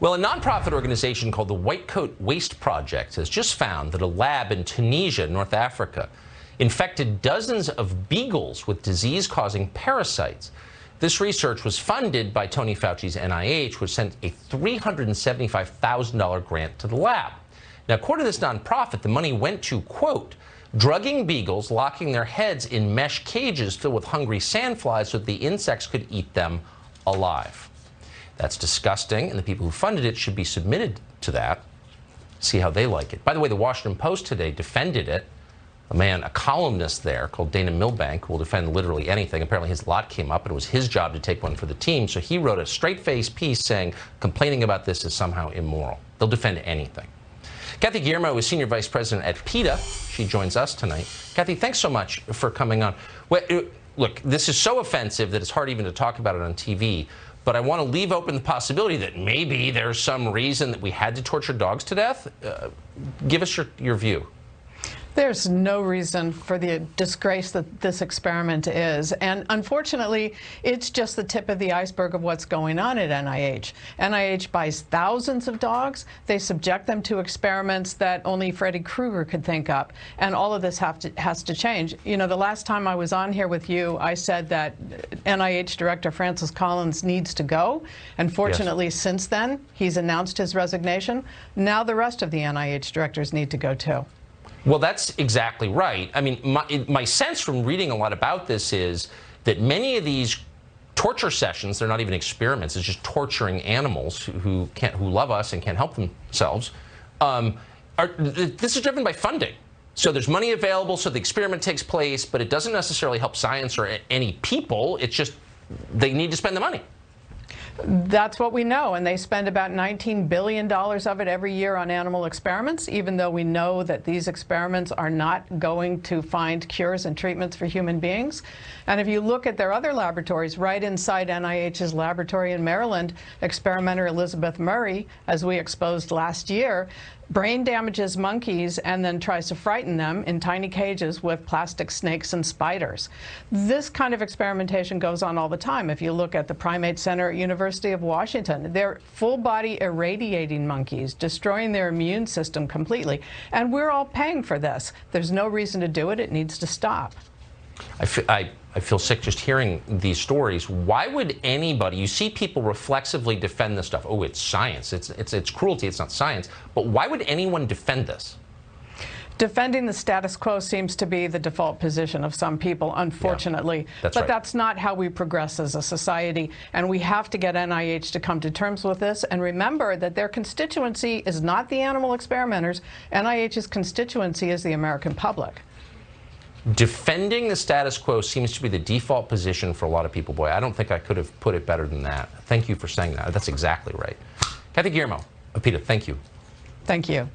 Well, a nonprofit organization called the White Coat Waste Project has just found that a lab in Tunisia, North Africa, infected dozens of beagles with disease-causing parasites. This research was funded by Tony Fauci's NIH, which sent a $375,000 grant to the lab. Now, according to this nonprofit, the money went to, quote, drugging beagles, locking their heads in mesh cages filled with hungry sandflies so that the insects could eat them alive. That's disgusting, and the people who funded it should be submitted to that. See how they like it. By the way, the Washington Post today defended it. A columnist there called Dana Milbank, will defend literally anything. Apparently his lot came up, and it was his job to take one for the team. So he wrote a straight-faced piece saying complaining about this is somehow immoral. They'll defend anything. Kathy Guillermo is Senior Vice President at PETA. She joins us tonight. Kathy, thanks so much for coming on. Well, look, this is so offensive that it's hard even to talk about it on TV. But I want to leave open the possibility that maybe there's some reason that we had to torture dogs to death. Give us your view. There's no reason for the disgrace that this experiment is. And unfortunately, it's just the tip of the iceberg of what's going on at NIH. NIH buys thousands of dogs. They subject them to experiments that only Freddy Krueger could think up. And all of this has to change. You know, the last time I was on here with you, I said that NIH Director Francis Collins needs to go. And fortunately, yes, since then, he's announced his resignation. Now the rest of the NIH directors need to go too. Well, that's exactly right. I mean, my sense from reading a lot about this is that many of these torture sessions, they're not even experiments, it's just torturing animals who love us and can't help themselves. This is driven by funding. So there's money available, so the experiment takes place, but it doesn't necessarily help science or any people. It's just they need to spend the money. That's what we know, and they spend about $19 billion of it every year on animal experiments, even though we know that these experiments are not going to find cures and treatments for human beings. And if you look at their other laboratories, right inside NIH's laboratory in Maryland, experimenter Elizabeth Murray, as we exposed last year, brain damages monkeys and then tries to frighten them in tiny cages with plastic snakes and spiders. This kind of experimentation goes on all the time. If you look at the Primate Center at University of Washington, they're full-body irradiating monkeys, destroying their immune system completely. And we're all paying for this. There's no reason to do it. It needs to stop. I feel sick just hearing these stories. Why would anybody, you see people reflexively defend this stuff. Oh, it's science. It's cruelty. It's not science. But why would anyone defend this? Defending the status quo seems to be the default position of some people, unfortunately. Yeah, that's but right. That's not how we progress as a society. And we have to get NIH to come to terms with this and remember that their constituency is not the animal experimenters. NIH's constituency is the American public. Defending the status quo seems to be the default position for a lot of people. Boy, I don't think I could have put it better than that. Thank you for saying that. That's exactly right. Kathy Guillermo of PETA, thank you. Thank you.